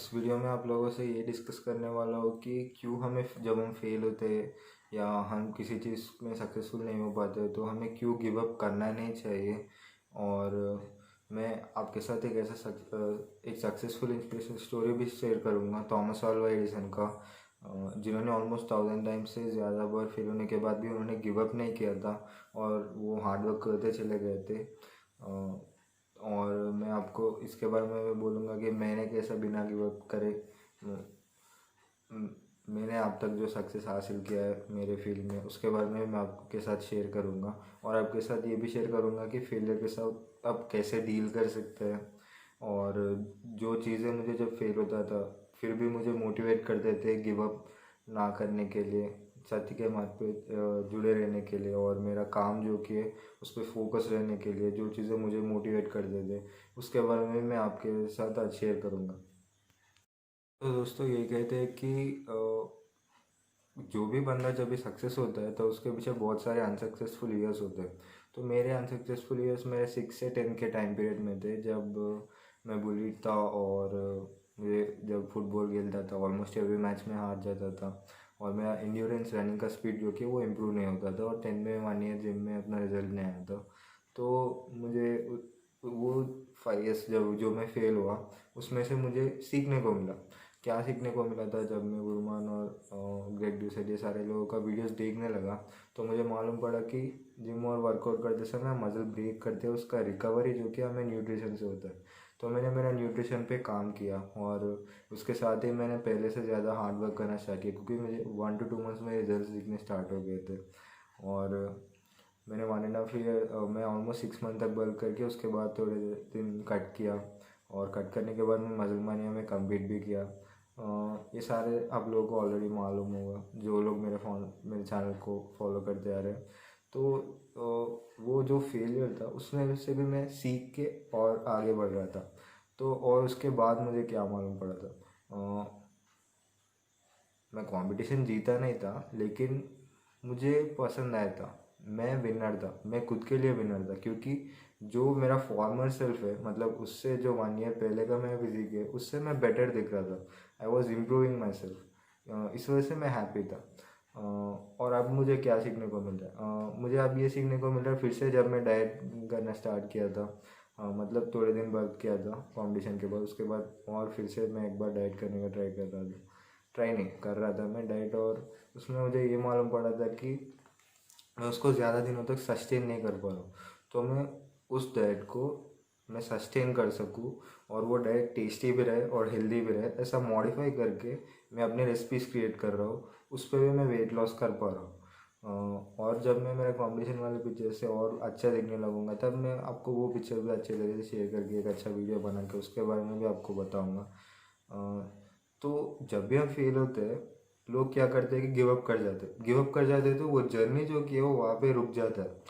इस वीडियो में आप लोगों से ये डिस्कस करने वाला हूँ कि क्यों हमें जब हम फेल होते हैं या हम किसी चीज़ में सक्सेसफुल नहीं हो पाते तो हमें क्यों गिव अप करना नहीं चाहिए। और मैं आपके साथ एक एक सक्सेसफुल इंस्पिरेशन स्टोरी भी शेयर करूँगा थॉमस अल्वा एडिसन का, जिन्होंने ऑलमोस्ट 1000 टाइम से ज़्यादा बार फेल होने के बाद भी उन्होंने गिव अप नहीं किया था और वो हार्ड वर्क करते चले गए थे। और मैं आपको इसके बारे में बोलूँगा कि मैंने कैसे बिना गिव अप करे मैंने अब तक जो सक्सेस हासिल किया है मेरे फील्ड में, उसके बारे में मैं आपके साथ शेयर करूँगा। और आपके साथ ये भी शेयर करूँगा कि फेलियर के साथ आप कैसे डील कर सकते हैं। और जो चीज़ें मुझे जब फेल होता था फिर भी मुझे मोटिवेट करते थे गिव अप ना करने के लिए, सत्य के मार्ग पे जुड़े रहने के लिए, और मेरा काम जो कि है उस पर फोकस रहने के लिए जो चीज़ें मुझे मोटिवेट करते थे उसके बारे में मैं आपके साथ आज शेयर करूँगा। तो दोस्तों ये कहते हैं कि जो भी बंदा जब भी सक्सेस होता है तो उसके पीछे बहुत सारे अनसक्सेसफुल ईयर्स होते हैं। तो मेरे अनसक्सेसफुल ईयर्स मेरे 6 से 10 के टाइम पीरियड में थे, जब मैं बुलीड था और मुझे जब फुटबॉल खेलता था ऑलमोस्ट एवरी मैच में हार जाता था और मेरा इंड्योरेंस रनिंग का स्पीड जो कि वो इम्प्रूव नहीं होता था और 10 में 1 ईयर जिम में अपना रिजल्ट नहीं आया था। तो मुझे वो 5 ईयर्स जब जो मैं फेल हुआ उसमें से मुझे सीखने को मिला। क्या सीखने को मिला था, जब मैं गुरुमान और ग्रेग ड्यूसेट ये सारे लोगों का वीडियोस देखने लगा तो मुझे मालूम पड़ा कि जिम और वर्कआउट करते समय मसल ब्रेक करते हैं उसका रिकवरी जो कि हमें न्यूट्रिशन से होता है। तो मैंने मेरा न्यूट्रिशन पे काम किया और उसके साथ ही मैंने पहले से ज़्यादा हार्ड वर्क करना स्टार्ट किया, क्योंकि मुझे 1 to 2 मंथ्स में रिजल्ट दिखने स्टार्ट हो गए थे। और मैंने 1.5 ईयर मैं ऑलमोस्ट 6 मंथ तक बल्क करके उसके बाद थोड़े दिन कट किया और कट करने के बाद मैं मसल मानिया में कम्पीट भी किया। ये सारे आप लोगों को ऑलरेडी मालूम होगा जो लोग मेरे चैनल को फॉलो करते आ रहे हैं। तो वो जो फेलियर था उसमें से भी मैं सीख के और आगे बढ़ रहा था। तो और उसके बाद मुझे क्या मालूम पड़ा था, मैं कंपटीशन जीता नहीं था लेकिन मुझे पसंद आया था, मैं विनर था, मैं खुद के लिए विनर था, क्योंकि जो मेरा फॉर्मर सेल्फ है मतलब उससे जो 1 ईयर पहले का मेरा फिजिक है उससे मैं बेटर दिख रहा था। I was improving my self, इस वजह से मैं हैप्पी था। और अब मुझे क्या सीखने को मिल रहा है, मुझे अब ये सीखने को मिल रहा है फिर से, जब मैं डाइट करना स्टार्ट किया था, मतलब थोड़े दिन बर्क किया था कंपटीशन के बाद, उसके बाद और फिर से मैं एक बार डाइट करने का ट्राई नहीं कर रहा था मैं डाइट। और उसमें मुझे ये मालूम पड़ा था कि मैं उसको ज़्यादा दिनों तक सस्टेन नहीं कर पा रहा हूँ। तो मैं उस डाइट को मैं सस्टेन कर सकूँ और वो डाइट टेस्टी भी रहे और हेल्दी भी रहे, ऐसा मॉडिफाई करके मैं अपने रेसिपीज़ क्रिएट कर रहा हूँ, उस पर भी मैं वेट लॉस कर पा रहा हूँ। और जब मैं मेरा कॉम्पिटिशन वाले पिक्चर से और अच्छा दिखने लगूंगा तब मैं आपको वो पिक्चर भी अच्छे तरीके से शेयर करके एक अच्छा वीडियो बना के उसके बारे में भी आपको बताऊँगा। तो जब भी हम फेल होते हैं लोग क्या करते हैं कि गिव अप कर जाते हैं, तो वो जर्नी जो की है वो वहाँ पे रुक जाता है।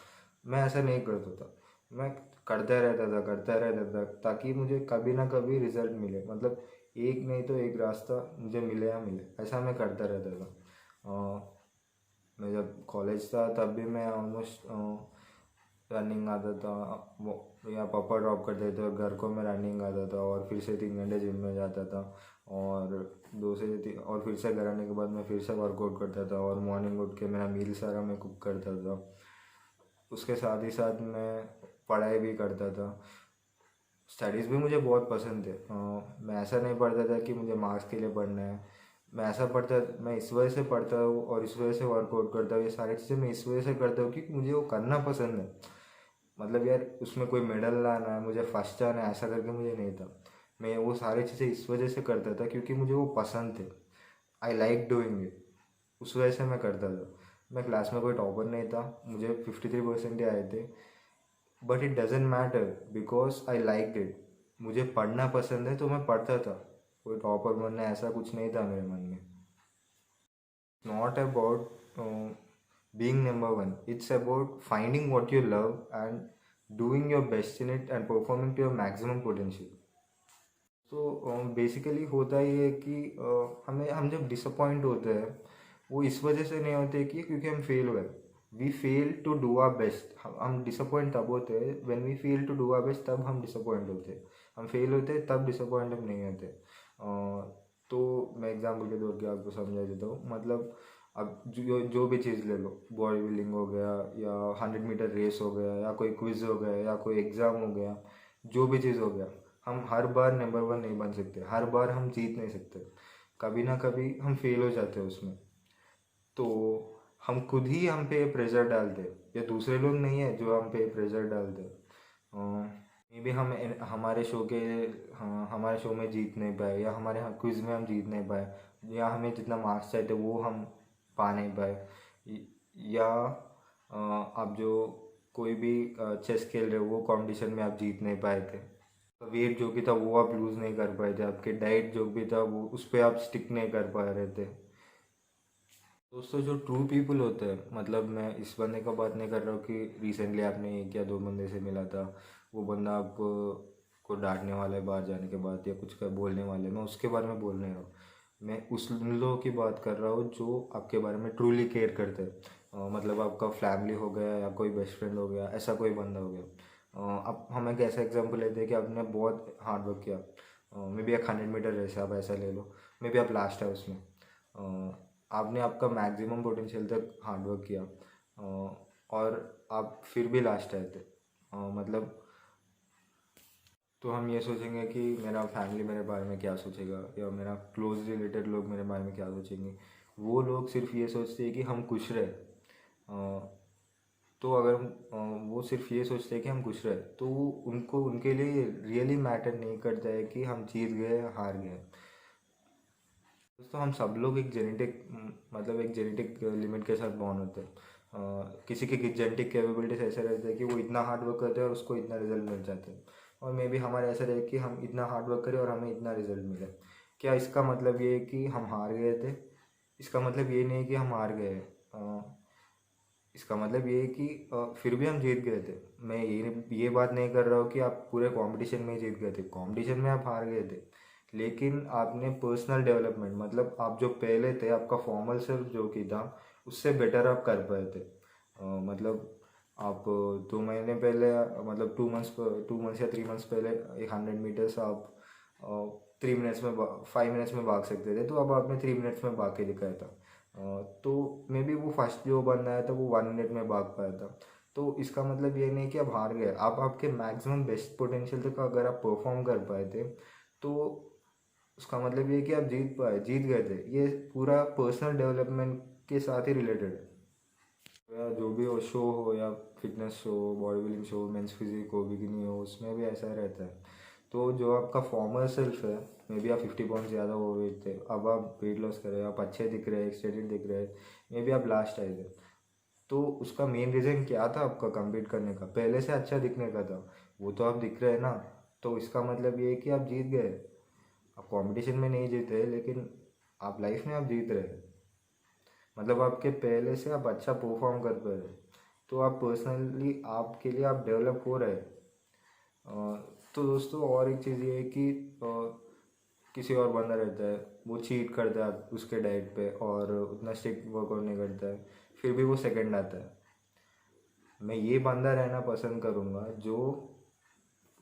मैं ऐसा नहीं करता था, मैं करता रहता था ताकि मुझे कभी ना कभी रिजल्ट मिले, मतलब एक नहीं तो एक रास्ता मुझे मिले या मिले, ऐसा मैं करता रहता था। मैं जब कॉलेज था तब भी मैं ऑलमोस्ट रनिंग आता था, वो या पापा ड्रॉप करते थे और घर को मैं रनिंग आता था और फिर से 3 घंटे जिम में जाता था और 2 से 3 और फिर से घर आने के बाद मैं फिर से वर्कआउट करता था और मॉर्निंग उठ के मेरा मील सारा मैं कुक करता था। उसके साथ ही साथ मैं पढ़ाई भी करता था, स्टडीज़ भी मुझे बहुत पसंद थे। मैं ऐसा नहीं पढ़ता था कि मुझे मार्क्स के लिए पढ़ना है, मैं इस वजह से पढ़ता हूँ और इस वजह से वर्कआउट करता हूँ, ये सारी चीज़ें मैं इस वजह से करता हूँ क्योंकि मुझे वो करना पसंद है। मतलब यार उसमें कोई मेडल लाना है, मुझे फर्स्ट आना है, ऐसा करके मुझे नहीं था। मैं वो सारी चीज़ें इस वजह से करता था क्योंकि मुझे वो पसंद थे, आई लाइक डूइंग इट, उस वजह से मैं करता था। मैं क्लास में कोई टॉपर नहीं था, मुझे 53% ही आए थे, but it doesn't matter because I like it. मुझे पढ़ना पसंद है तो मैं पढ़ता था, कोई टॉपर बनना ऐसा कुछ नहीं था मेरे मन में। Not about being number one, it's about finding what you love and doing your best in it and performing to your maximum potential. तो बेसिकली होता ही है कि हम जब डिसअपॉइंट होते हैं वो इस वजह से नहीं होते कि क्योंकि हम फेल हुए, we fail to do our best. हम डिसअपॉइंट तब होते हैं when we fail to do our best, तब हम डिसअपॉइंट होते हैं। हम फेल होते हैं तब डिसअपॉइंट हम नहीं होते। तो मैं एग्जाम्पल के तौर पे आपको समझा देता हूँ। मतलब अब जो भी चीज़ ले लो, बॉडी बिल्डिंग हो गया या 100 मीटर रेस हो गया या कोई क्विज हो गया या कोई एग्ज़ाम हो गया, जो भी चीज़ हो गया, हम हर बार नंबर वन नहीं बन सकते, हर बार हम जीत नहीं सकते, कभी ना कभी हम फेल हो जाते हैं उसमें। तो हम खुद ही हम पे प्रेशर डालते, या दूसरे लोग नहीं है जो हम पे प्रेशर डालते। मे भी हम हमारे शो के, हाँ, हमारे शो में जीत नहीं पाए, या हमारे क्विज में हम जीत नहीं पाए, या हमें जितना मार्क्स चाहिए थे वो हम पा नहीं पाए, या आप जो कोई भी चेस खेल रहे हो वो कंपटीशन में आप जीत नहीं पाए थे, वेट जो भी था वो आप लूज़ नहीं कर पाए थे, आपके डाइट जो भी था वो उस पर आप स्टिक नहीं कर पा रहे थे। दोस्तों, जो ट्रू पीपल होते हैं, मतलब मैं इस बंदे का बात नहीं कर रहा हूँ कि रिसेंटली आपने एक या दो बंदे से मिला था, वो बंदा आपको को डांटने वाला है बाहर जाने के बाद या कुछ का बोलने वाले है, मैं उसके बारे में बोल नहीं रहा हूँ। मैं उन लोगों की बात कर रहा हूँ जो आपके बारे में ट्रूली केयर करते हैं। मतलब आपका फैमिली हो गया या कोई बेस्ट फ्रेंड हो गया, ऐसा कोई बंदा हो गया। अब हम एक ऐसा एग्जाम्पल लेते हैं कि आपने बहुत हार्ड वर्क किया, मे बी एक 100 मीटर रेस है, आप ऐसा ले लो, मे बी आप लास्ट है उसमें, आपने आपका मैक्सिमम पोटेंशियल तक हार्ड वर्क किया, और आप फिर भी लास्ट आए थे, मतलब तो हम ये सोचेंगे कि मेरा फैमिली मेरे बारे में क्या सोचेगा, या मेरा क्लोज रिलेटेड लोग मेरे बारे में क्या सोचेंगे। वो लोग सिर्फ ये सोचते हैं कि हम खुश रहे। तो अगर वो सिर्फ ये सोचते हैं कि हम खुश रहे, तो उनको उनके लिए रियली मैटर नहीं करता है कि हम जीत गए हार गए। दोस्तों, हम सब लोग एक जेनेटिक, मतलब एक जेनेटिक लिमिट के साथ बॉर्न होते हैं। किसी की जेनेटिक कैपेबिलिटीज ऐसे रहते हैं कि वो इतना हार्ड वर्क करते हैं और उसको इतना रिजल्ट मिल जाते हैं, और मे बी हमारे ऐसा रहे कि हम इतना हार्ड वर्क करें और हमें इतना रिजल्ट मिले। क्या इसका मतलब ये है कि हम हार गए थे? इसका मतलब ये नहीं है कि हम हार गए। इसका मतलब ये है कि फिर भी हम जीत गए थे। मैं ये बात नहीं कर रहा हूँ कि आप पूरे कंपटीशन में जीत गए थे, कंपटीशन में आप हार गए थे, लेकिन आपने पर्सनल डेवलपमेंट, मतलब आप जो पहले थे, आपका फॉर्मल सेल्फ जो कि था, उससे बेटर आप कर पाए थे। मतलब आप 2 महीने पहले, मतलब 2 मंथ्स या 3 मंथ्स पहले एक 100 मीटर्स आप 3 मिनट्स में 5 मिनट्स में भाग सकते थे, तो अब आपने 3 मिनट्स में भाग के दिखाया था। तो मे बी वो फर्स्ट जो बंदा आया था वो 1 मिनट में भाग पाया था। तो इसका मतलब ये नहीं कि आप हार गए, आप आपके मैक्सिमम बेस्ट पोटेंशियल तक अगर आप परफॉर्म कर पाए थे, तो उसका मतलब ये कि आप जीत गए थे। ये पूरा पर्सनल डेवलपमेंट के साथ ही रिलेटेड है। या जो भी हो, शो हो या fitness show, body building show, men's physique हो, बिकिनी हो, उसमें भी ऐसा रहता है। तो जो आपका फॉर्मर सेल्फ है, मे बी आप 50 पाउंड ज़्यादा हो गए थे, अब आप वेट लॉस कर रहे हो, आप अच्छे दिख रहे हैं, एक्सटेंडेड दिख रहे हैं, मे बी आप लास्ट आए थे, तो उसका मेन रीज़न क्या था आपका कम्पीट करने का? पहले से अच्छा दिखने का था, वो तो आप दिख रहे हैं ना। तो इसका मतलब ये है कि आप जीत गए। आप कंपटीशन में नहीं जीते, लेकिन आप लाइफ में आप जीत रहे हैं। मतलब आपके पहले से आप अच्छा परफॉर्म कर पा रहे हैं, तो आप पर्सनली आपके लिए आप डेवलप हो रहे हैं। तो दोस्तों, और एक चीज़ ये है कि किसी और बंदा रहता है, वो चीट करता है उसके डाइट पे और उतना स्ट्रिक्ट वर्कआउट नहीं करता है, फिर भी वो सेकंड आता है। मैं ये बंदा रहना पसंद करूँगा जो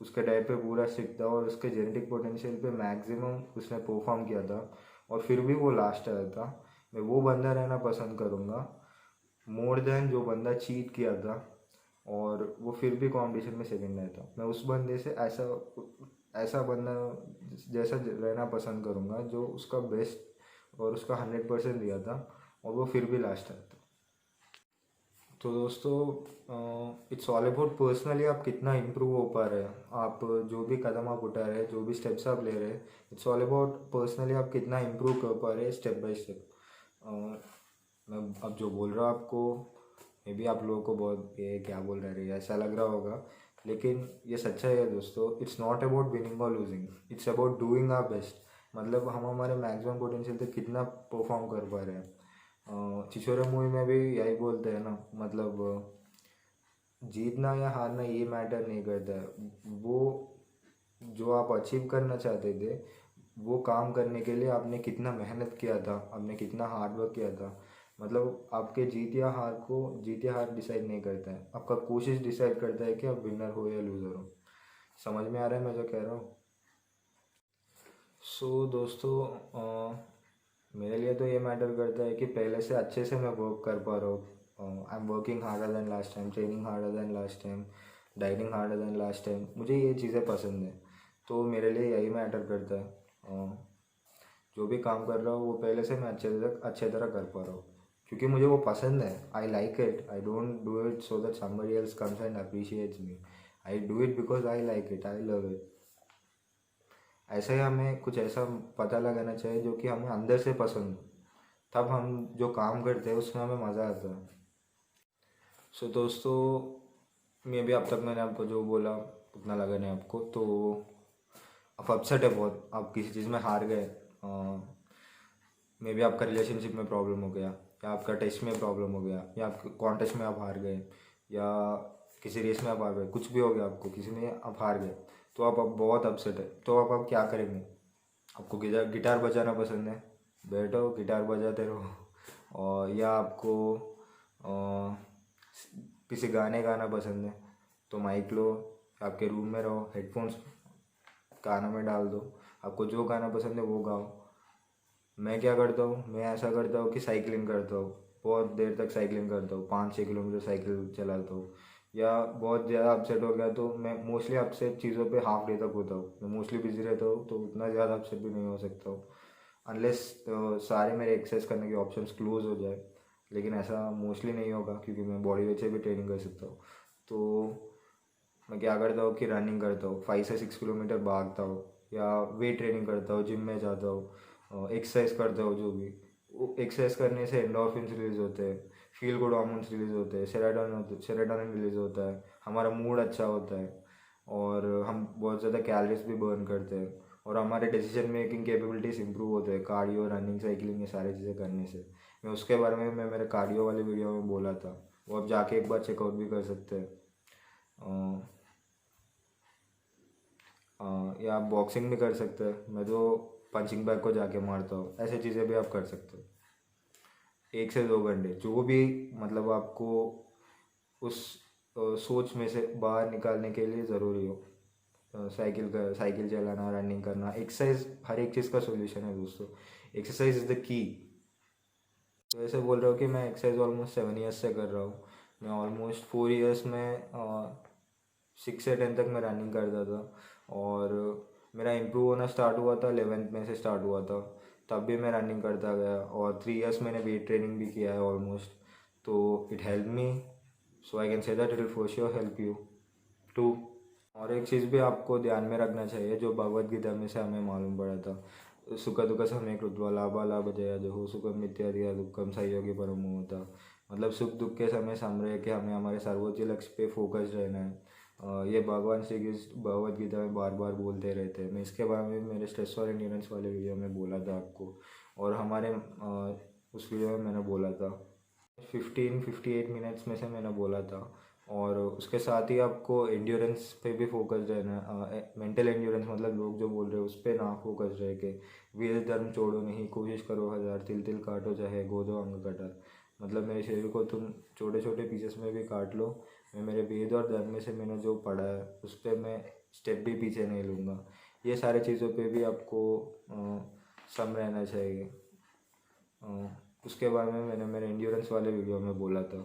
उसके डाइट पे पूरा स्ट्रिक्ट था और उसके जेनेटिक पोटेंशियल पे मैक्सिमम उसने परफॉर्म किया था, और फिर भी वो लास्ट आया था। मैं वो बंदा रहना पसंद करूँगा मोर देन जो बंदा चीट किया था और वो फिर भी कंपटीशन में सेकंड आया था। मैं उस बंदे से ऐसा ऐसा बंदा जैसा रहना पसंद करूँगा जो उसका बेस्ट और उसका 100% दिया था और वो फिर भी लास्ट आया था। तो दोस्तों, इट्स ऑल अबाउट पर्सनली आप कितना इम्प्रूव हो पा रहे हैं, आप जो भी कदम आप उठा रहे हैं, जो भी स्टेप्स आप ले रहे हैं, इट्स ऑल अबाउट पर्सनली आप कितना इम्प्रूव कर पा रहे हैं स्टेप बाय स्टेप। मैं अब जो बोल रहा हूँ आपको, मे बी आप लोगों को बहुत ये क्या बोल रहे हैं ऐसा लग रहा होगा, लेकिन ये सच्चाई है दोस्तों। इट्स नॉट अबाउट विनिंग और losing, it's about doing our best. मतलब हम हमारे मैक्सिमम पोटेंशियल तक कितना परफॉर्म कर पा रहे हैं। छिछोरे मूवी में भी यही बोलते हैं ना, मतलब जीतना या हारना ये मैटर नहीं करता है, वो जो आप अचीव करना चाहते थे वो काम करने के लिए आपने कितना मेहनत किया था, आपने कितना हार्ड वर्क किया था। मतलब आपके जीत या हार डिसाइड नहीं करता है, आपका कोशिश डिसाइड करता है कि आप विनर हो या लूज़र हो। समझ में आ रहा है मैं जो कह रहा हूँ? दोस्तों, मेरे लिए तो ये मैटर करता है कि पहले से अच्छे से मैं वर्क कर पा रहा हूँ। I am working harder than last time, training harder than last time, dieting harder than last time. मुझे ये चीज़ें पसंद हैं, तो मेरे लिए यही मैटर करता है। जो भी काम कर रहा हूँ वो पहले से मैं अच्छे तरह कर पा रहा हूँ, क्योंकि मुझे वो पसंद है। I like it, I don't do it so that somebody else comes and appreciates me. I do it because I like it, I love it. ऐसे ही हमें कुछ ऐसा पता लगाना चाहिए जो कि हमें अंदर से पसंद हो, तब हम जो काम करते हैं उसमें हमें मज़ा आता है। दोस्तों, मैं भी अब तक मैंने आपको जो बोला उतना लगा नहीं आपको, तो आप अपसेट है बहुत, आप किसी चीज़ में हार गए। मे बी आपका रिलेशनशिप में प्रॉब्लम हो गया, या आपका टेस्ट में प्रॉब्लम हो गया, या आपके कॉन्टेस्ट में आप हार गए, या किसी रेस में आप हार गए, कुछ भी हो गया, आपको किसी में आप हार गए, तो आप अब बहुत अपसेट है। तो आप क्या करेंगे? आपको गिटार बजाना पसंद है, बैठो गिटार बजाते रहो। और या आपको किसी गाने गाना पसंद है, तो माइक लो, आपके रूम में रहो, हेडफोन्स गाना में डाल दो, आपको जो गाना पसंद है वो गाओ। मैं क्या करता हूँ, मैं ऐसा करता हूँ कि साइकिलिंग करता हूँ, बहुत देर तक साइकिलिंग करता हूँ, 5-6 किलोमीटर साइकिल चलाता हूँ। या बहुत ज़्यादा अपसेट हो गया तो मैं मोस्टली अपसेट चीज़ों पे हाफ डे तक होता हूँ। मैं मोस्टली बिजी रहता हूँ, तो उतना ज़्यादा अपसेट भी नहीं हो सकता हूँ, अनलेस सारे मेरे एक्सरसाइज करने के ऑप्शंस क्लोज हो जाए। लेकिन ऐसा मोस्टली नहीं होगा, क्योंकि मैं बॉडी वेट से भी ट्रेनिंग कर सकता हूँ। तो मैं क्या करता हूँ कि रनिंग करता हूँ, 5 से 6 किलोमीटर भागता हूँ, या वेट ट्रेनिंग करता हूँ, जिम में जाता हूँ, एक्सरसाइज करता हूँ। जो भी वो एक्सरसाइज करने से एंडोर्फिन्स रिलीज होते हैं, फील गुड हार्मोन्स रिलीज होते हैं, सेरोटोनिन रिलीज होता है, हमारा मूड अच्छा होता है, और हम बहुत ज़्यादा कैलोरीज भी बर्न करते हैं, और हमारे डिसीजन मेकिंग कैपेबिलिटीज इंप्रूव होते हैं कार्डियो, रनिंग, साइकिलिंग, ये सारी चीज़ें करने से। मैं उसके बारे में मैं मेरे कार्डियो वाले वीडियो में बोला था, वो आप जाके एक बार चेकआउट भी कर सकते हैं। या आप बॉक्सिंग भी कर सकते हैं, मैं तो पंचिंग बैग को जाके मारता हूँ। ऐसे चीज़ें भी आप कर सकते हो। 1 से 2 घंटे जो भी, मतलब आपको उस सोच में से बाहर निकालने के लिए ज़रूरी हो। साइकिल चलाना, रनिंग करना, एक्सरसाइज हर एक चीज़ का सोल्यूशन है दोस्तों। Exercise is the key. तो ऐसे बोल रहा हूँ कि मैं एक्सरसाइज ऑलमोस्ट 7 ईयर्स से कर रहा हूँ। मैं ऑलमोस्ट 4 ईयर्स में 6 से 10 तक मैं रनिंग करता था, और मेरा इम्प्रूव होना स्टार्ट हुआ था 11th में से स्टार्ट हुआ था। तब भी मैं रनिंग करता गया, और 3 ईयर्स मैंने वेट ट्रेनिंग भी किया है ऑलमोस्ट। तो it help me, so I can say that it will for sure help you too. और एक चीज़ भी आपको ध्यान में रखना चाहिए, जो भगवद गीता में से हमें मालूम पड़ा था, सुख दुख समय कृत्वा लाभा लाभ जया जो सुखम इत्यादि दुखम सहयोगी परमो होता। मतलब सुख दुख के समय रह के हमें हमारे सर्वोच्च लक्ष्य पे फोकस रहना है। ये भगवान श्री कृष्ण भगवद गीता में बार बार बोलते रहते हैं। मैं इसके बारे में मेरे स्ट्रेस और एंड्योरेंस वाले वीडियो में बोला था आपको, और हमारे उस वीडियो में मैंने बोला था 15-58 मिनट्स में से मैंने बोला था। और उसके साथ ही आपको एंड्योरेंस पे भी फोकस रहना है। मेंटल एंड्योरेंस, मतलब लोग जो बोल रहे हैं उस पर ना फोकस रह के, वेद धर्म छोड़ो नहीं, कोशिश करो हजार, तिल तिल काटो चाहे गोदो अंग कटर। मतलब मेरे शरीर को तुम छोटे छोटे पीसेस में भी काट लो, मैं मेरे वेद और धर्म में से मैंने जो पढ़ा है उस पर मैं स्टेप भी पीछे नहीं लूँगा। ये सारी चीज़ों पे भी आपको सम रहना चाहिए। उसके बारे में मैंने मेरे इंड्योरेंस वाले वीडियो में बोला था,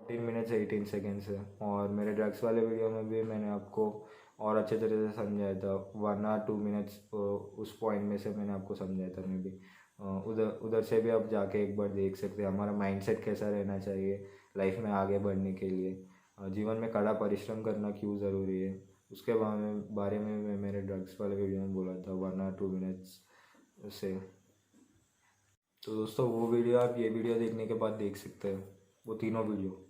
14 मिनट्स 18 सेकेंड्स है। और मेरे ड्रग्स वाले वीडियो में भी मैंने आपको और अच्छे तरह से समझाया था, 1 और 2 मिनट्स उस पॉइंट में से मैंने आपको समझाया था। मैं भी उधर उधर से भी आप जाके एक बार देख सकते हैं हमारा माइंडसेट कैसा रहना चाहिए लाइफ में आगे बढ़ने के लिए। जीवन में कड़ा परिश्रम करना क्यों ज़रूरी है, उसके बारे में मैं मेरे ड्रग्स वाले वीडियो में बोला था, 1 और 2 मिनट्स से। तो दोस्तों, वो वीडियो आप ये वीडियो देखने के बाद देख सकते हैं। वो तीनों वीडियो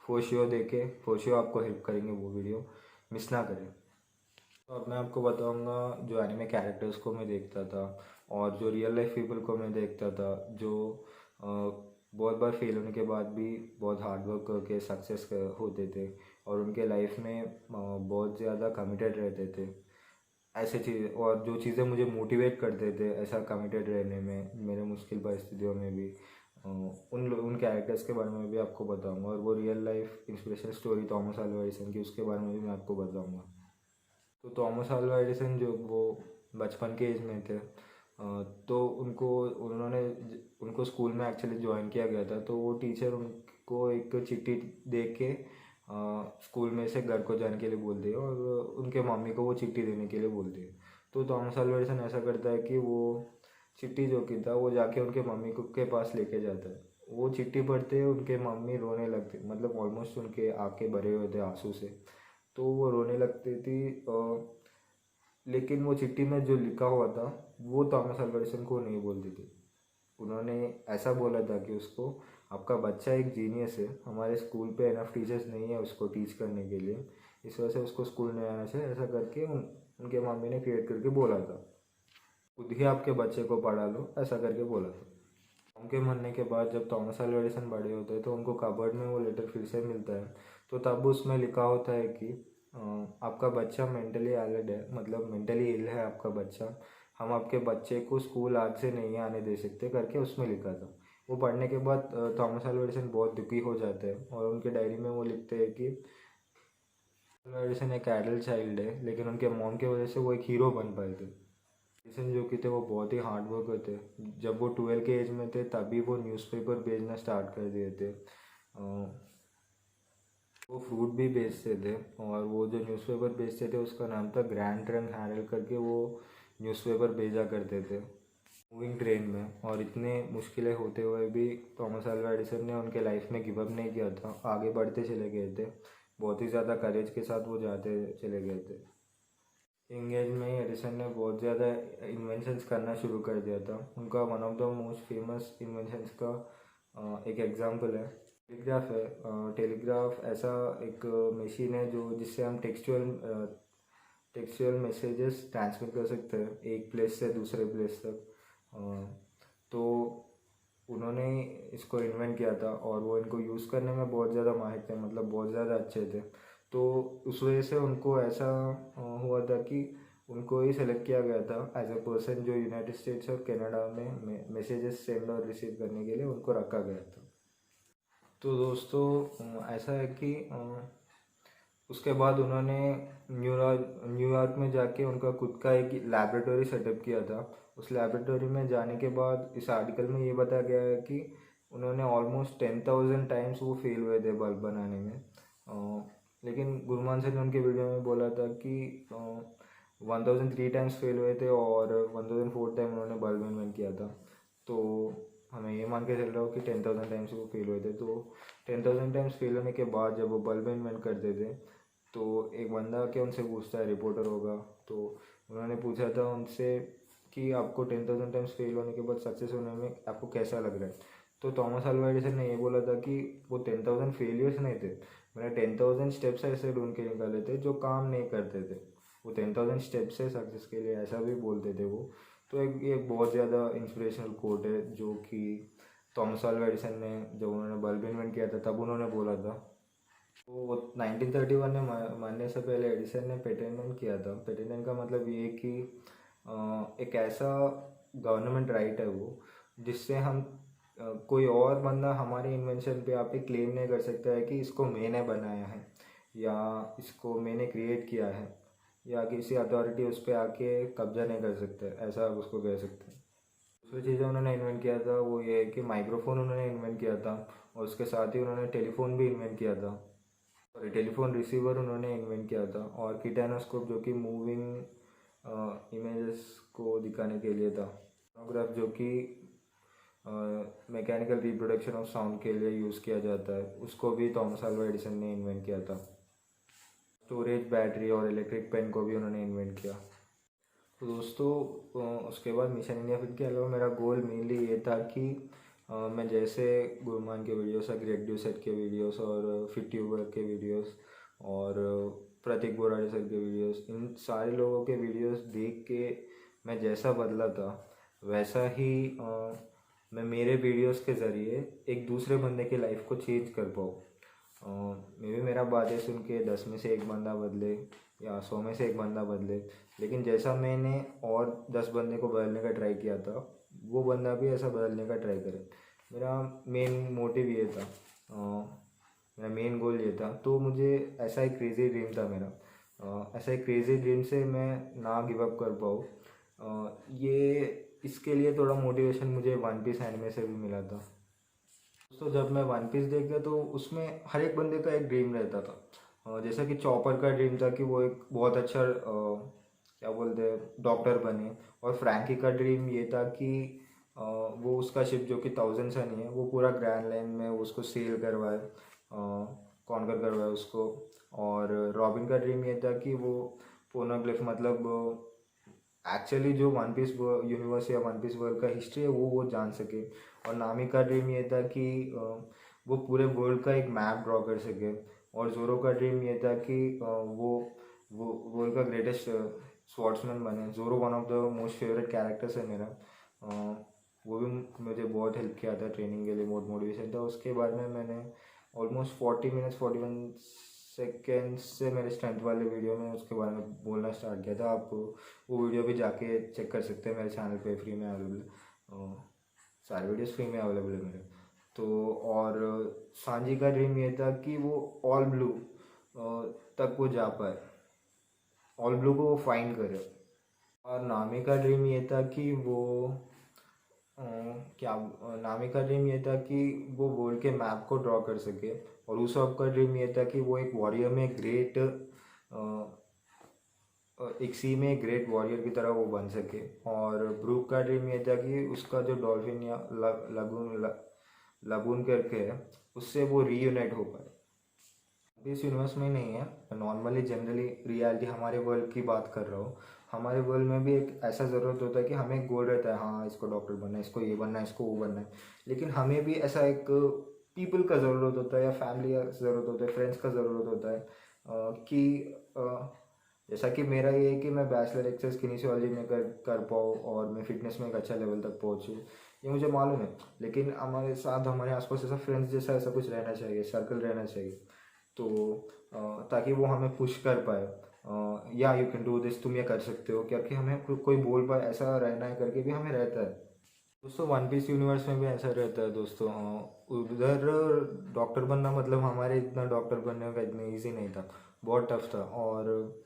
फॉर श्योर देखें, फॉर श्योर आपको हेल्प करेंगे, वो वीडियो मिस ना करें। तो अब मैं आपको बताऊंगा जो एनिमे कैरेक्टर्स को मैं देखता था, और जो रियल लाइफ पीपल को मैं देखता था, जो बहुत बार फेल होने के बाद भी बहुत हार्ड वर्क करके सक्सेस होते थे, और उनके लाइफ में बहुत ज़्यादा कमिटेड रहते थे। ऐसे चीज़, और जो चीज़ें मुझे मोटिवेट करते थे ऐसा कमिटेड रहने में, मेरे मुश्किल परिस्थितियों में भी, उन कैरेक्टर्स के बारे में भी आपको बताऊंगा। और वो real life inspirational story Thomas Alva Edison की, उसके बारे में भी मैं आपको बताऊंगा। तो थॉमस अल्वा एडिसन जो वो बचपन के एज में थे। तो उनको स्कूल में एक्चुअली ज्वाइन किया गया था, तो वो टीचर उनको एक चिट्ठी दे के स्कूल में से घर को जाने के लिए बोल दिए और उनके मम्मी को वो चिट्ठी देने के लिए बोल दिए। तो थॉमस अल्वा एडिसन ऐसा करता है कि वो चिट्ठी जो कि था वो जाके उनके मम्मी को के पास लेके जाता है। वो चिट्ठी पढ़ते उनके मम्मी रोने लगती, मतलब ऑलमोस्ट उनके आंखें भरे हुए थे आंसू से, तो वो रोने लगती थी। लेकिन वो चिट्ठी में जो लिखा हुआ था वो थॉमस अल्वा एडिसन को नहीं बोलती थी। उन्होंने ऐसा बोला था कि उसको, आपका बच्चा एक जीनियस है, हमारे स्कूल पे एनफ टीचर्स नहीं है उसको टीच करने के लिए, इस वजह से उसको स्कूल नहीं आना चाहिए, ऐसा करके उनके मम्मी ने क्रिएट करके बोला था। खुद ही आपके बच्चे को पढ़ा लो, ऐसा करके बोला था। उनके मरने के बाद जब थॉमस अल्वा एडिसन बड़े होते हैं तो उनको कबर्ड में वो लेटर फिर से मिलता है। तो तब उसमें लिखा होता है कि आपका बच्चा मेंटली एलर्ट है, मतलब मेंटली इल है आपका बच्चा, हम आपके बच्चे को स्कूल आज से नहीं आने दे सकते करके उसमें लिखा था। वो पढ़ने के बाद थॉमस अल्वा एडिसन बहुत दुखी हो जाते हैं और उनके डायरी में वो लिखते हैं कि अल्वा एडिसन एक एडल्ट चाइल्ड है, लेकिन उनके मॉम की वजह से वो एक हीरो बन पाए थे। एडिसन जो कि थे वो बहुत ही हार्ड वर्कर थे। जब वो 12 के एज में थे तभी वो न्यूज़पेपर भेजना स्टार्ट कर दिए थे। वो फ्रूट भी बेचते थे और वो जो न्यूज़पेपर बेचते थे उसका नाम था ग्रैंड ट्रंक हैरल्ड करके, वो न्यूज़पेपर भेजा करते थे मूविंग ट्रेन में। और इतने मुश्किलें होते हुए भी थॉमस अल्वा एडिसन ने उनके लाइफ में गिव अप नहीं किया था, आगे बढ़ते चले गए थे। बहुत ही ज़्यादा करेज के साथ वो जाते चले गए थे। यंग एज में ही एडिसन ने बहुत ज़्यादा इन्वेंशंस करना शुरू कर दिया था। उनका one of the most famous inventions का एक एग्जांपल है टेलीग्राफ है। टेलीग्राफ ऐसा एक मशीन है जो जिससे हम टेक्सचुअल मैसेजेस ट्रांसमिट कर सकते हैं एक प्लेस से दूसरे प्लेस तक। तो उन्होंने इसको इन्वेंट किया था और वो इनको यूज़ करने में बहुत ज़्यादा माहिर थे, मतलब बहुत ज़्यादा अच्छे थे। तो उस वजह से उनको ऐसा हुआ था कि उनको ही सेलेक्ट किया गया था एज अ पर्सन जो यूनाइटेड स्टेट्स और कनाडा में मैसेजेस सेंड और रिसीव करने के लिए उनको रखा गया था। तो दोस्तों ऐसा है कि उसके बाद उन्होंने न्यूयॉर्क में जाके उनका खुद का एक लैबोरेटरी सेटअप किया था। उस लैबोरेटरी में जाने के बाद इस आर्टिकल में ये बताया गया है कि उन्होंने ऑलमोस्ट 10,000 टाइम्स वो फेल हुए थे बल्ब बनाने में। लेकिन गुरमान सर ने उनके वीडियो में बोला था कि 1003 टाइम्स फेल हुए थे और 1004 टाइम उन्होंने बल्ब इन्वेंट किया था। तो हमें ये मान के चल रहा हो कि 10,000 टाइम्स वो फेल हुए थे। तो 10,000 टाइम्स फेल होने के बाद जब वो बल्ब इन्वेंट करते थे तो एक बंदा के उनसे पूछता है, रिपोर्टर होगा, तो उन्होंने पूछा था उनसे कि आपको 10,000 टाइम्स फेल होने के बाद सक्सेस होने में आपको कैसा लग रहा है। तो थॉमस अल्वा एडिसन ने ये बोला था कि वो 10,000 फेलियर्स नहीं थे, मैंने 10,000 स्टेप्स ऐसे ढूंढ के निकाले थे जो काम नहीं करते थे, वो 10,000 स्टेप्स है सक्सेस के लिए, ऐसा भी बोलते थे वो। तो एक बहुत ज़्यादा इंस्पिरेशनल कोट है जो कि थॉमस अल्वा एडिसन ने जब उन्होंने बल्ब इन्वेंट किया था तब उन्होंने बोला था। तो 1931 में मरने से पहले एडिसन ने पेटेंट किया था। पेटेंट का मतलब ये कि एक ऐसा गवर्नमेंट राइट है वो जिससे हम कोई और बंदा हमारे इन्वेंशन पे आप क्लेम नहीं कर सकता है कि इसको मैंने बनाया है या इसको मैंने क्रिएट किया है, या किसी अथॉरिटी उस पर आके कब्जा नहीं कर सकते, ऐसा आप उसको कह सकते हैं। दूसरी चीज़ें उन्होंने इन्वेंट किया था वो ये है कि माइक्रोफोन उन्होंने इन्वेंट किया था और उसके साथ ही उन्होंने टेलीफोन भी इन्वेंट किया था, सॉरी टेलीफोन रिसीवर उन्होंने इन्वेंट किया था, और किटानोस्कोप जो कि मूविंग इमेजेस को दिखाने के लिए था, फोनोग्राफ जो कि मैकेनिकल रिप्रोडक्शन ऑफ साउंड के लिए यूज़ किया जाता है, उसको भी थॉमस अल्वा एडिसन ने इन्वेंट किया था। स्टोरेज बैटरी और इलेक्ट्रिक पेन को भी उन्होंने इन्वेंट किया। तो दोस्तों उसके बाद मिशन इंडिया फिट के अलावा मेरा गोल मेनली ये था कि मैं जैसे गुरमान के वीडियोस, ग्रेग ड्यूसेट के वीडियोस और फिट ट्यूबर के वीडियोस और प्रतीक बोराडे सर के वीडियोस, इन सारे लोगों के वीडियोस देख के मैं जैसा बदला था वैसा ही मैं मेरे वीडियोस के ज़रिए एक दूसरे बंदे की लाइफ को चेंज कर पाऊँ। मे भी मेरा बातें सुन के 10 में से एक बंदा बदले या 100 में से एक बंदा बदले, लेकिन जैसा मैंने और 10 बंदे को बदलने का ट्राई किया था वो बंदा भी ऐसा बदलने का ट्राई करे। मेरा मेन मोटिव ये था, मेरा मेन गोल ये था। तो मुझे ऐसा एक क्रेज़ी ड्रीम था मेरा, ऐसा एक क्रेज़ी ड्रीम से मैं ना गिव अप कर पाऊँ, ये इसके लिए थोड़ा मोटिवेशन मुझे वन पीस एनिमे से भी मिला था। तो जब मैं वन पीस देख गया तो उसमें हर एक बंदे का एक ड्रीम रहता था। जैसा कि चॉपर का ड्रीम था कि वो एक बहुत अच्छा क्या बोलते हैं डॉक्टर बने, और फ्रैंकी का ड्रीम ये था कि वो उसका शिप जो कि थाउजेंड सन है वो पूरा ग्रैंड लाइन में उसको सेल करवाए, कॉन्कर करवाए उसको। और रॉबिन का ड्रीम ये था कि वो पोनोग्लिफ मतलब एक्चुअली जो वन पीस यूनिवर्स या वन पीस वर्ल्ड का हिस्ट्री है वो जान सके। और नामी का ड्रीम ये था कि वो पूरे वर्ल्ड का एक मैप ड्रॉ कर सके। और जोरो का ड्रीम ये था कि वो वर्ल्ड का ग्रेटेस्ट स्वॉर्ड्समैन बने। जोरो one of the most favourite characters है मेरा। वो भी मुझे बहुत हेल्प किया था ट्रेनिंग के लिए, बहुत मोटिवेशन था। उसके बाद में मैंने ऑलमोस्ट 40 मिनट्स 41 सेकेंड्स से मेरे स्ट्रेंथ वाले वीडियो में उसके बारे में बोलना स्टार्ट किया था। आप वो वीडियो भी जाके चेक कर सकते हैं मेरे चैनल पे, फ्री में अवेलेबल। सारे वीडियोस फ्री में अवेलेबल है मेरे। तो और सांजी का ड्रीम ये था कि वो ऑल ब्लू तक वो जा पाए, ऑल ब्लू को वो फाइंड करे। और नामी का ड्रीम ये था कि वो क्या नामी का ड्रीम ये था कि वो वर्ल्ड के मैप को ड्रॉ कर सके। और उसॉप का ड्रीम ये था कि वो एक वॉरियर में ग्रेट एक सी में एक ग्रेट वॉरियर की तरह वो बन सके। और ब्रूक का ड्रीम ये था कि उसका जो डॉल्फिन या लगून करके है उससे वो रीयूनाइट हो पाए। इस यूनिवर्स में नहीं है, नॉर्मली जनरली रियलिटी हमारे वर्ल्ड की बात कर रहा हूँ। हमारे वर्ल्ड में भी एक ऐसा ज़रूरत होता है कि हमें एक गोल रहता है, हाँ इसको डॉक्टर बनना है, इसको ये बनना है, इसको वो बनना है। लेकिन हमें भी ऐसा एक पीपल का ज़रूरत होता है, या फैमिली का ज़रूरत होता है, फ्रेंड्स का ज़रूरत होता है। कि जैसा कि मेरा ये है कि मैं बैचलर एक्सेस किनेसियोलॉजी में कर पाऊँ और मैं फिटनेस में एक अच्छा लेवल तक पहुँचूँ, ये मुझे मालूम है। लेकिन हमारे साथ हमारे आसपास ऐसा फ्रेंड्स जैसा ऐसा कुछ रहना चाहिए, सर्कल रहना चाहिए। तो ताकि वो हमें पुश कर पाए, या यू कैन डू दिस, तुम ये कर सकते हो, क्योंकि हमें कोई बोल पाए ऐसा रहना है करके भी हमें रहता है। दोस्तों वन पीस यूनिवर्स में भी ऐसा रहता है दोस्तों। उधर डॉक्टर बनना मतलब हमारे इतना डॉक्टर बनने का इतना ईजी नहीं था, बहुत टफ था। और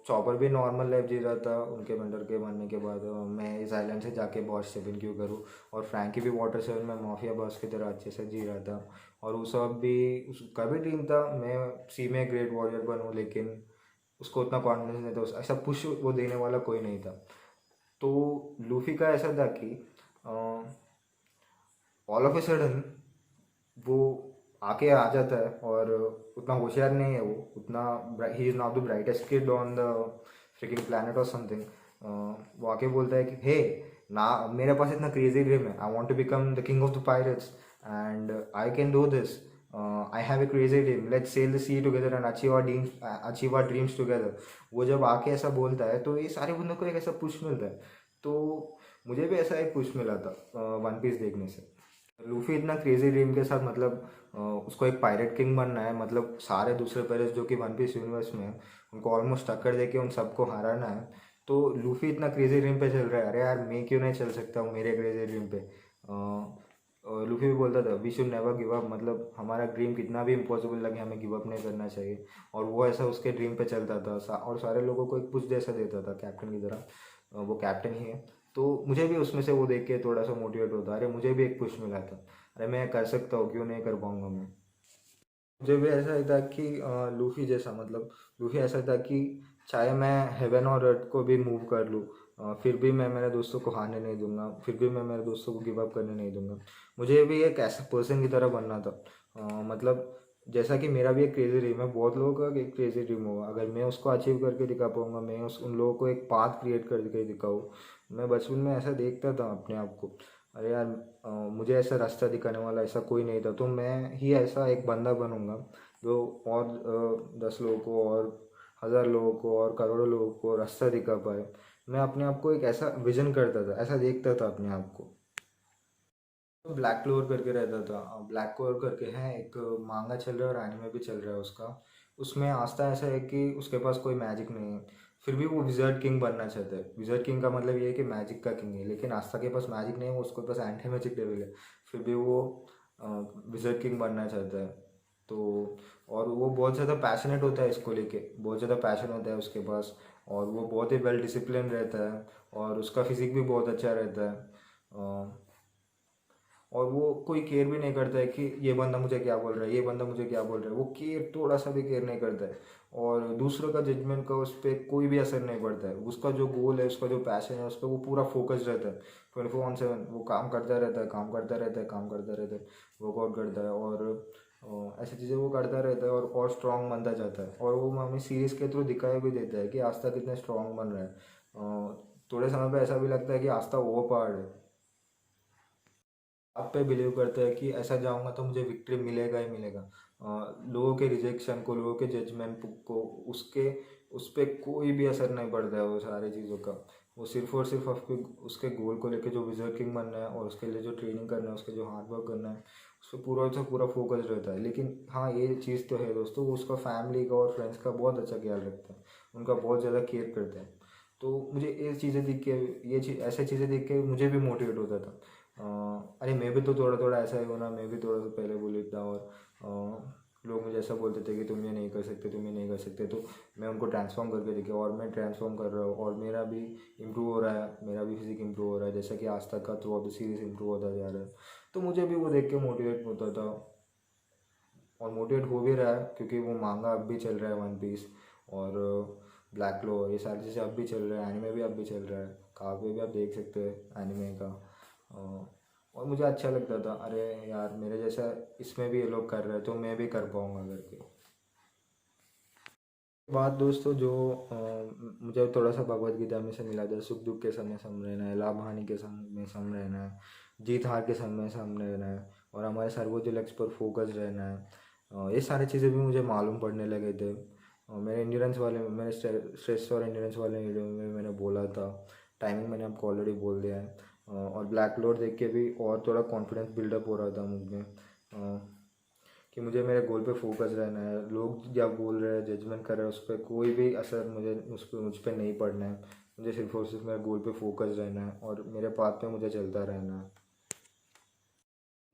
चॉपर भी नॉर्मल लाइफ जी रहा था उनके मेंटर के बनने के बाद। मैं इस आइलैंड से जाके बॉस सेवन क्यों करूँ। और फ्रैंकी भी वाटर सेवन में माफिया बॉस की तरह अच्छे से जी रहा था। और वो सब भी उसका भी ड्रीम था मैं सी में ग्रेट वॉरियर बनूँ, लेकिन उसको उतना कॉन्फिडेंस नहीं था, ऐसा पुश वो देने वाला कोई नहीं था। तो लूफी का ऐसा था कि ऑल ऑफ ए सडन वो आके आ जाता है, और उतना होशियार नहीं है वो, उतना he is not the brightest kid on the fricking planet और समथिंग। वो आके बोलता है कि हे ना, मेरे पास इतना क्रेजी ड्रीम है, I want to become the king of the pirates and I can do this. I have a crazy dream, let's sail the sea together and achieve our dreams together. वो जब आके ऐसा बोलता है तो ये सारे बंदों को एक ऐसा पुश मिलता है। तो मुझे भी ऐसा एक पुश मिला था वन पीस देखने से। लूफी इतना क्रेजी ड्रीम के साथ मतलब उसको एक पायरेट किंग बनना है, मतलब सारे दूसरे पायरेट्स जो कि वन पीस यूनिवर्स में हैं उनको ऑलमोस्ट टक्कर देके उन सबको हराना है। तो लूफी इतना क्रेजी ड्रीम पे चल रहा है, अरे यार मैं क्यों नहीं चल सकता हूँ मेरे क्रेजी ड्रीम पे। लूफी भी बोलता था we should never give up, मतलब हमारा ड्रीम कितना भी इम्पॉसिबल लगे हमें गिव अप नहीं करना चाहिए। और वो ऐसा उसके ड्रीम पे चलता था और सारे लोगों को एक पुश जैसा देता था कैप्टन की तरह। वो कैप्टन ही है। तो मुझे भी उसमें से वो देख के थोड़ा सा मोटिवेट होता, अरे मुझे भी एक पुश मिला था, अरे मैं कर सकता हूँ, क्यों नहीं कर पाऊंगा मैं। मुझे भी ऐसा ही था कि लूफी जैसा, मतलब लूफी ऐसा था कि चाहे मैं हेवन और अर्थ को भी मूव कर लूँ, फिर भी मैं मेरे दोस्तों को हारने नहीं दूंगा, फिर भी मैं मेरे दोस्तों को गिव अप करने नहीं दूंगा। मुझे भी एक ऐसा पर्सन की तरह बनना था। मतलब जैसा कि मेरा भी एक क्रेजी ड्रीम है, बहुत लोगों का एक क्रेजी ड्रीम होगा, अगर मैं उसको अचीव करके दिखा पाऊंगा, मैं उन लोगों को एक पाथ क्रिएट करके दिखाऊँ। मैं बचपन में ऐसा देखता था अपने आप को, अरे यार मुझे ऐसा रास्ता दिखाने वाला ऐसा कोई नहीं था, तो मैं ही ऐसा एक बंदा बनूंगा जो और 10 लोगों को और 1000 लोगों को और करोड़ों लोगों को रास्ता दिखा पाए। मैं अपने आप को एक ऐसा विजन करता था, ऐसा देखता था अपने आप को। तो ब्लैक क्लोवर करके रहता था, ब्लैक क्लोवर करके है एक मांगा चल रहा है और एनिमे भी चल रहा है उसका। उसमें आस्था ऐसा है कि उसके पास कोई मैजिक नहीं है, फिर भी वो विजर्ड किंग बनना चाहता है। विजर्ड किंग का मतलब ये है कि मैजिक का किंग है, लेकिन आस्था के पास मैजिक नहीं है, उसके पास एंटी मैजिक लेवल है, फिर भी वो विजर्ड किंग बनना चाहता है। तो और वो बहुत ज़्यादा पैशनेट होता है इसको लेके, बहुत ज़्यादा पैशन होता है उसके पास। और वो बहुत ही वेल डिसिप्लिन रहता है और उसका फिजिक भी बहुत अच्छा रहता है। और वो कोई केयर भी नहीं करता है कि ये बंदा मुझे क्या बोल रहा है, ये बंदा मुझे क्या बोल रहा है। वो केयर, थोड़ा सा भी केयर नहीं करता है। और दूसरों का जजमेंट का उस पर कोई भी असर नहीं पड़ता है। उसका जो गोल है, उसका जो पैशन है, उस पर वो पूरा फोकस रहता है 24/7। वो काम करता रहता है, काम करता रहता है, काम करता रहता है, वर्कआउट करता है और ऐसी चीज़ें वो करता रहता है और स्ट्रांग बनता जाता है। और वो हमें सीरीज के थ्रू दिखाई भी देता है कि आस्था कितने स्ट्रांग बन रहा है। थोड़े समय पे ऐसा भी लगता है कि आस्था ओवर पावर्ड है। आप पे बिलीव करता है कि ऐसा जाऊंगा तो मुझे विक्ट्री मिलेगा ही मिलेगा। लोगों के रिजेक्शन को, लोगों के जजमेंट को, उसके उस पर कोई भी असर नहीं पड़ता है वो सारी चीज़ों का। वो सिर्फ और सिर्फ आपके उसके गोल को लेके, जो विजर किंग बनना है और उसके लिए जो ट्रेनिंग करना है, उसके जो हार्ड वर्क करना है, उस पर पूरा से पूरा फोकस रहता है। लेकिन हाँ, ये चीज़ तो है दोस्तों, वो उसका फैमिली का और फ्रेंड्स का बहुत अच्छा ख्याल रखता है, उनका बहुत ज़्यादा केयर करता है। तो मुझे ये चीज़ें देख के, ये चीज़ ऐसे चीज़ें देख के मुझे भी मोटिवेट होता था। अरे मैं भी तो थोड़ा थोड़ा ऐसा ही हूँ ना, मैं भी थोड़ा सा पहले बोल लेता। और लोग मुझे ऐसा बोलते थे कि तुम ये नहीं कर सकते, तुम ये नहीं कर सकते। तो मैं उनको ट्रांसफॉर्म करके देखे और मैं ट्रांसफॉर्म कर रहा हूँ और मेरा भी इम्प्रूव हो रहा है, मेरा भी फिजिक इम्प्रूव हो रहा है, जैसा कि आज तक का through out the series improve होता जा रहा है। तो मुझे भी वो देख के मोटिवेट होता था और मोटिवेट हो भी रहा है, क्योंकि वो मांगा अब भी चल रहा है, वन पीस और ब्लैक क्लो, ये सारी चीज़ें अब भी चल रहा है, एनिमे भी अब भी चल रहा है, काफी भी आप देख सकते हैं एनिमे का। और मुझे अच्छा लगता था, अरे यार मेरे जैसा इसमें भी ये लोग कर रहे हैं तो मैं भी कर पाऊँगा करके। बात दोस्तों जो मुझे थोड़ा सा भगवत गीता में से मिला था, सुख दुख के समय सम रहना है, लाभ हानि के समय सम रहना है, जीत हार के समय सम रहना है और हमारे सर्वोच्च लक्ष्य पर फोकस रहना है। ये सारी चीज़ें भी मुझे मालूम पड़ने लगे थे। मेरे इंड्योरेंस वाले, मेरे स्ट्रेस और इंड्योरेंस वाले वीडियो में मैंने बोला था। टाइमिंग मैंने आपको ऑलरेडी बोल दिया है। और ब्लैक लोड देख के भी और थोड़ा कॉन्फिडेंस बिल्डअप हो रहा था मुझ में, कि मुझे मेरे गोल पे फोकस रहना है। लोग क्या बोल रहे हैं, जजमेंट कर रहे हैं, उस पर कोई भी असर मुझ पर नहीं पड़ना है। मुझे सिर्फ और सिर्फ मेरे गोल पे फोकस रहना है और मेरे पाथ पे मुझे चलता रहना है।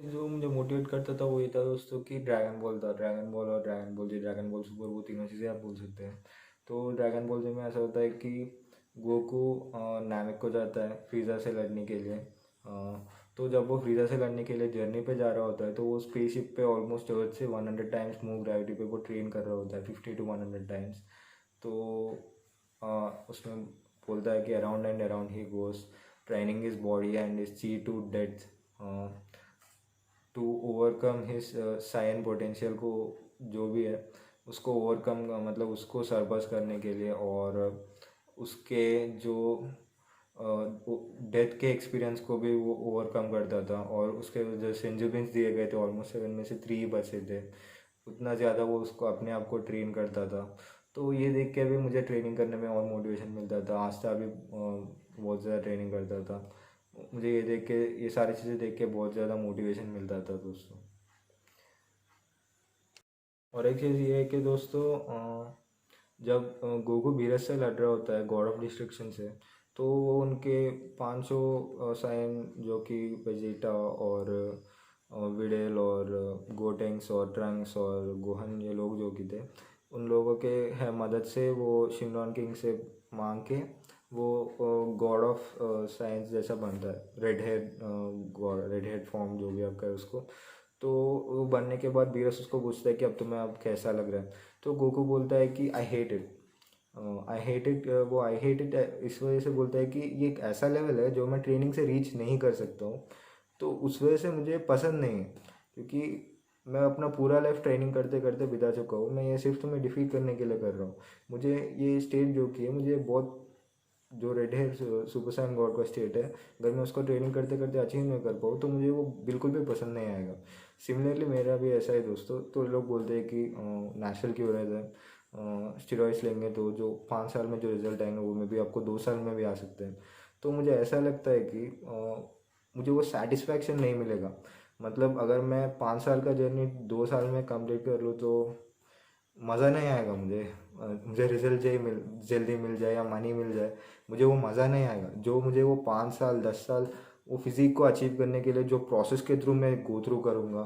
जो मुझे मोटिवेट करता था वो ये था दोस्तों कि ड्रैगन बॉल था। ड्रैगन बॉल और ड्रैगन बॉल जी, ड्रैगन बॉल सुपर, वो तीनों चीज़ें आप बोल सकते हैं। तो ड्रैगन बॉल जी में ऐसा होता है कि गोकू नामिक को जाता है फ्रीज़ा से लड़ने के लिए। तो जब वो फ्रीज़ा से लड़ने के लिए जर्नी पे जा रहा होता है तो वो स्पेसशिप पे ऑलमोस्ट अर्थ से 100 टाइम्स मूव ग्रेविटी पे वो ट्रेन कर रहा होता है, 50 to 100 टाइम्स। तो उसमें बोलता है कि around and around he goes, training his body and his chi to death to overcome his sign potential को, जो भी है उसको ओवरकम, मतलब उसको सरपास करने के लिए। और उसके जो डेथ के एक्सपीरियंस को भी वो ओवरकम करता था। और उसके जो सेंजुबिन्स दिए गए थे, ऑलमोस्ट 7 में से 3 ही बचे थे, उतना ज़्यादा वो उसको अपने आप को ट्रेन करता था। तो ये देख के भी मुझे ट्रेनिंग करने में और मोटिवेशन मिलता था। आस्था भी बहुत ज़्यादा ट्रेनिंग करता था। मुझे ये देख के, ये सारी चीज़ें देख के बहुत ज़्यादा मोटिवेशन मिलता था दोस्तों। और एक चीज़ ये है कि दोस्तों जब गोकू बीरज से लड़ रहा होता है, गॉड ऑफ डिस्ट्रक्शन से, तो वो उनके 500 साइन, जो कि वेजिटा और विडेल और गोटेंक्स और ट्रंक्स और गोहन, ये लोग जो कि थे, उन लोगों के है मदद से वो शिनरॉन किंग से मांग के वो गॉड ऑफ साइंस जैसा बनता है, red head God, red head form जो भी आप कहें उसको। तो वो बनने के बाद बीरस उसको पूछता है कि अब तुम्हें अब कैसा लग रहा है। तो गोकू बोलता है कि I hate it, I hate it. वो आई हेट इट इस वजह से बोलता है कि ये एक ऐसा लेवल है जो मैं ट्रेनिंग से रीच नहीं कर सकता हूँ, तो उस वजह से मुझे पसंद नहीं है। क्योंकि मैं अपना पूरा लाइफ ट्रेनिंग करते करते बिता चुका हूँ, मैं ये सिर्फ तुम्हें डिफीट करने के लिए कर रहा हूँ। मुझे ये स्टेट जो कि है, मुझे बहुत, जो रेड है सुपर साइन गॉड का स्टेट है, अगर मैं उसको ट्रेनिंग करते करते अचीव नहीं कर पाऊँ तो मुझे वो बिल्कुल भी पसंद नहीं आएगा। सिमिलरली मेरा भी ऐसा है दोस्तों। तो लोग बोलते हैं कि नेचुरल क्यों रहता है, स्टेरॉइड्स लेंगे तो जो 5 साल में जो रिजल्ट आएंगे वो में भी आपको 2 साल में भी आ सकते हैं। तो मुझे ऐसा लगता है कि मुझे वो सेटिस्फैक्शन नहीं मिलेगा। मतलब अगर मैं 5 साल का जर्नी 2 साल में कंप्लीट कर लूँ तो मज़ा नहीं आएगा मुझे। मुझे रिजल्ट जल्दी मिल जाए या मनी मिल जाए, मुझे वो मज़ा नहीं आएगा। जो मुझे वो 5 साल 10 साल वो फिज़िक को अचीव करने के लिए जो प्रोसेस के थ्रू मैं गो थ्रू करूँगा,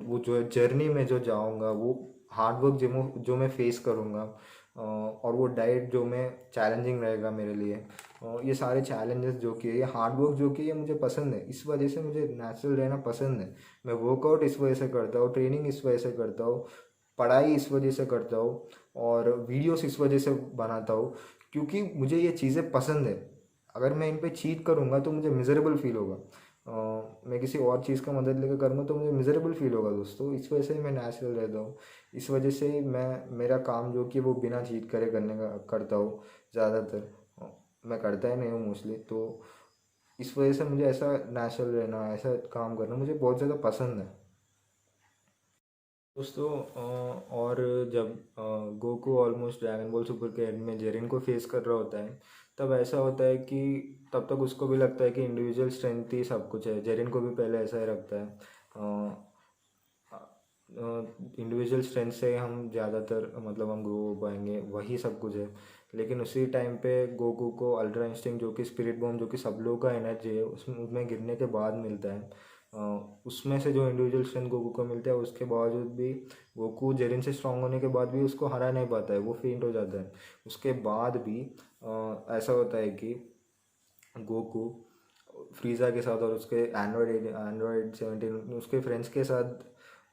वो जो जर्नी में जो जाऊँगा, वो हार्ड वर्क जो मैं फेस करूँगा, और वो डाइट जो मैं चैलेंजिंग रहेगा मेरे लिए। ये सारे चैलेंजेस जो कि ये हार्ड वर्क जो कि ये मुझे पसंद है, इस वजह से मुझे नेचुरल रहना पसंद है। मैं वर्कआउट इस वजह से करता हूँ, ट्रेनिंग इस वजह से करता हूँ, पढ़ाई इस वजह से करता हूँ, और वीडियोस इस वजह से बनाता हूँ, क्योंकि मुझे ये चीज़ें पसंद है। अगर मैं इन पे चीट करूँगा तो मुझे मिज़रेबल फील होगा। मैं किसी और चीज़ का मदद लेकर करूँगा तो मुझे मिज़रेबल फील होगा दोस्तों। इस वजह से मैं नेचुरल रहता हूँ। इस वजह से मैं मेरा काम जो कि वो बिना चीट करे करने का करता हूँ ज़्यादातर। मैं करता ही नहीं हूँ मोस्टली। तो इस वजह से मुझे ऐसा नेचुरल रहना, ऐसा काम करना मुझे बहुत ज़्यादा पसंद है दोस्तों। और जब Goku almost dragon ball super के एंड में जेरिन को फेस कर रहा होता है, तब ऐसा होता है कि तब तक उसको भी लगता है कि इंडिविजुअल स्ट्रेंथ ही सब कुछ है। जेरिन को भी पहले ऐसा ही लगता है, इंडिविजुअल स्ट्रेंथ से हम ज़्यादातर मतलब हम ग्रो हो पाएंगे, वही सब कुछ है। लेकिन उसी टाइम पे गोकू को अल्ट्रा इंस्टिंक्ट जो कि स्पिरिट बॉम्ब जो कि सब लोगों का एनर्जी है उसमें गिरने के बाद मिलता है। उसमें से जो इंडिविजुअल स्ट्रेंथ गोकू को मिलता है, उसके बावजूद भी गोकू जेरिन से स्ट्रांग होने के बाद भी उसको हरा नहीं पाता है, वो फेंट हो जाता है। उसके बाद भी ऐसा होता है कि गोकू फ्रीज़ा के साथ और उसके एंड्रॉयड 17 उसके फ्रेंड्स के साथ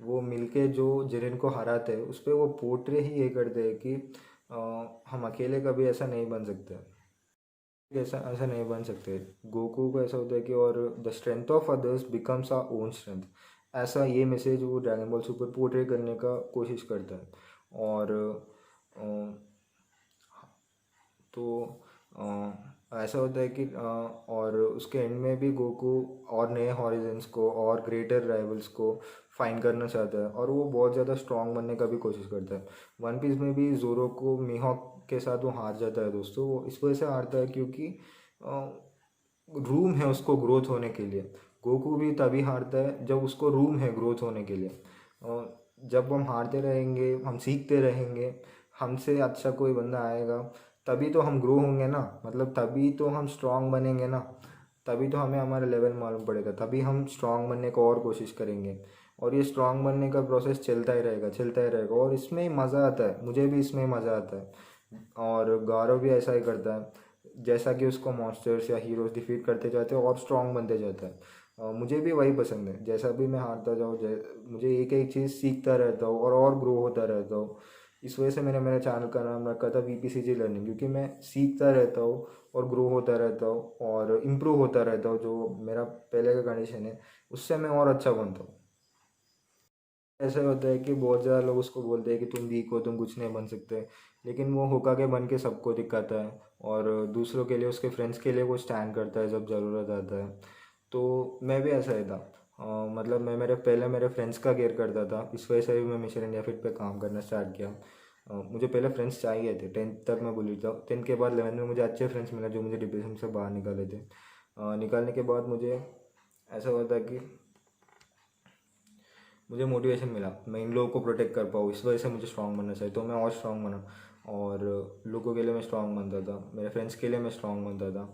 वो मिलके जो जिरेन को हराते हैं, उस पर वो पोर्ट्रे ही ये करते हैं कि हम अकेले कभी ऐसा नहीं बन सकते, ऐसा ऐसा नहीं बन सकते। गोकू को ऐसा होता है कि और the strength of others becomes our own strength, ऐसा ये मैसेज वो ड्रैगन बॉल सुपर पोर्ट्रे करने का कोशिश करता है। और तो ऐसा होता है कि और उसके एंड में भी गोकू और नए हॉरिजन्स को और ग्रेटर राइवल्स को फाइंड करना चाहता है, और वो बहुत ज़्यादा स्ट्रांग बनने का भी कोशिश करता है। वन पीस में भी जोरो को मीहॉक के साथ वो हार जाता है दोस्तों। वो इस वजह से हारता है क्योंकि रूम है उसको ग्रोथ होने के लिए। गोकू भी तभी हारता है जब उसको रूम है ग्रोथ होने के लिए। जब हम हारते रहेंगे, हम सीखते रहेंगे, हमसे अच्छा कोई बंदा आएगा, तभी तो हम ग्रो होंगे ना, मतलब तभी तो हम स्ट्रांग बनेंगे ना, तभी तो हमें हमारा लेवल मालूम पड़ेगा, तभी हम स्ट्रांग बनने को और कोशिश करेंगे। और ये स्ट्रांग बनने का प्रोसेस चलता ही रहेगा, चलता ही रहेगा, और इसमें ही मज़ा आता है, मुझे भी इसमें ही मज़ा आता है। और गारो भी ऐसा ही करता है, जैसा कि उसको मॉन्स्टर्स या हीरोज डिफीट करते जाते हैं और स्ट्रांग बनते जाता है। मुझे भी वही पसंद है, जैसा भी मैं हारता जाऊँ, मुझे एक एक चीज़ सीखता रहता हूँ और ग्रो होता रहता हूँ। इस वजह से मैंने मेरे चैनल का नाम रखा था VPCG लर्निंग, क्योंकि मैं सीखता रहता हूँ और ग्रो होता रहता हूँ और इम्प्रूव होता रहता हूँ। जो मेरा पहले का कंडीशन है उससे मैं और अच्छा बनता हूँ। ऐसा होता है कि बहुत ज़्यादा लोग उसको बोलते हैं कि तुम वीक हो, तुम कुछ नहीं बन सकते, लेकिन वो होकागे बन के सबको दिखाता है और दूसरों के लिए, उसके फ्रेंड्स के लिए वो स्टैंड करता है जब ज़रूरत आता है। तो मैं भी ऐसा ही था। मतलब मैं मेरे फ्रेंड्स का केयर करता था, इस वजह से भी मैं मिशन इंडिया फिट पे काम करना स्टार्ट किया। मुझे पहले फ्रेंड्स चाहिए थे, 10th तक मैं बोली था। 10th के बाद 11th में मुझे अच्छे फ्रेंड्स मिले जो मुझे डिप्रेशन से बाहर निकाले थे। निकालने के बाद मुझे ऐसा हुआ था कि मुझे मोटिवेशन मिला, मैं इन लोगों को प्रोटेक्ट कर पाऊँ, इस वजह से मुझे स्ट्रांग बनना चाहिए। तो मैं और स्ट्रांग बना, और लोगों के लिए मैं स्ट्रांग बनता था, मेरे फ्रेंड्स के लिए मैं स्ट्रांग बनता था।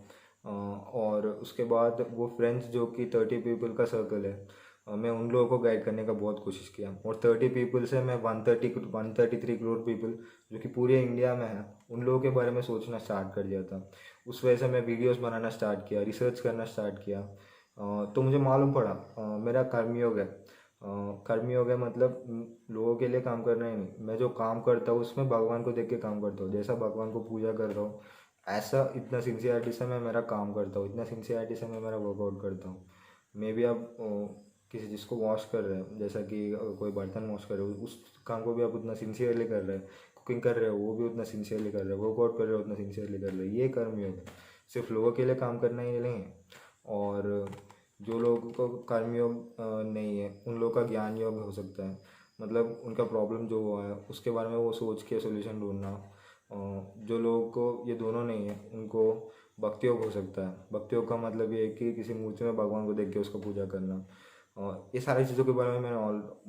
और उसके बाद वो फ्रेंड्स जो कि 30 पीपल का सर्कल है, मैं उन लोगों को गाइड करने का बहुत कोशिश किया, और 30 पीपल से मैं 133 करोड़ पीपल जो कि पूरे इंडिया में है, उन लोगों के बारे में सोचना स्टार्ट कर दिया था। उस वजह से मैं वीडियोस बनाना स्टार्ट किया, रिसर्च करना स्टार्ट किया। तो मुझे मालूम पड़ा मेरा कर्मयोग है। कर्मयोग है मतलब लोगों के लिए काम करना ही नहीं, मैं जो काम करता हूँ उसमें भगवान को देख के काम करता हूँ, जैसा भगवान को पूजा कर रहा हूँ ऐसा इतना सिंसियरिटी से मैं मेरा काम करता हूँ, इतना सिंसियरिटी से मैं मेरा वर्कआउट करता हूँ। मे बी आप किसी चीज़ को वॉश कर रहे हैं, जैसा कि कोई बर्तन वॉश कर रहे हो, उस काम को भी आप उतना सिंसियरली कर रहे हैं। कुकिंग कर रहे हो वो भी उतना सिंसियरली कर रहे हो, वर्कआउट कर रहे हो उतना सिंसियरली कर रहे हो। ये कर्मयोग है, सिर्फ लोगों के लिए काम करना ही नहीं है। और जो लोगों को कर्मयोग नहीं है, उन लोगों का ज्ञान योग हो सकता है, मतलब उनका प्रॉब्लम जो हुआ है उसके बारे में वो सोच के सोल्यूशन ढूंढना। जो लोगों को ये दोनों नहीं है उनको भक्ति योग हो सकता है। भक्ति योग का मतलब ये है कि किसी मूर्ति में भगवान को देख के उसको पूजा करना। ये सारी चीज़ों के बारे में मैंने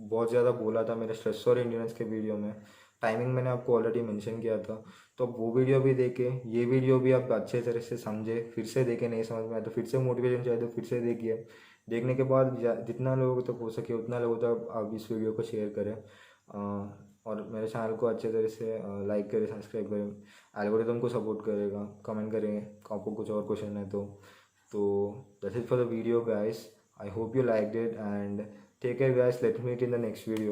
बहुत ज़्यादा बोला था मेरे स्ट्रेस और एंड्योरेंस के वीडियो में। टाइमिंग मैंने आपको ऑलरेडी मेंशन किया था, तो आप वो वीडियो भी देखे, ये वीडियो भी आप अच्छे तरह से समझे, फिर से देखे, नहीं समझ में आया तो फिर से मोटिवेशन चाहिए तो फिर से देखिए। देखने के बाद जितना लोगों तक हो सके उतना लोगों तक आप इस वीडियो को शेयर करें। और मेरे चैनल को अच्छे तरह से लाइक करें, सब्सक्राइब करें, एल्गोरिदम को सपोर्ट करेगा, कमेंट करें आपको कुछ और क्वेश्चन है तो that's it for the video guys. I hope you liked it and take care guys. Let's meet in the next video.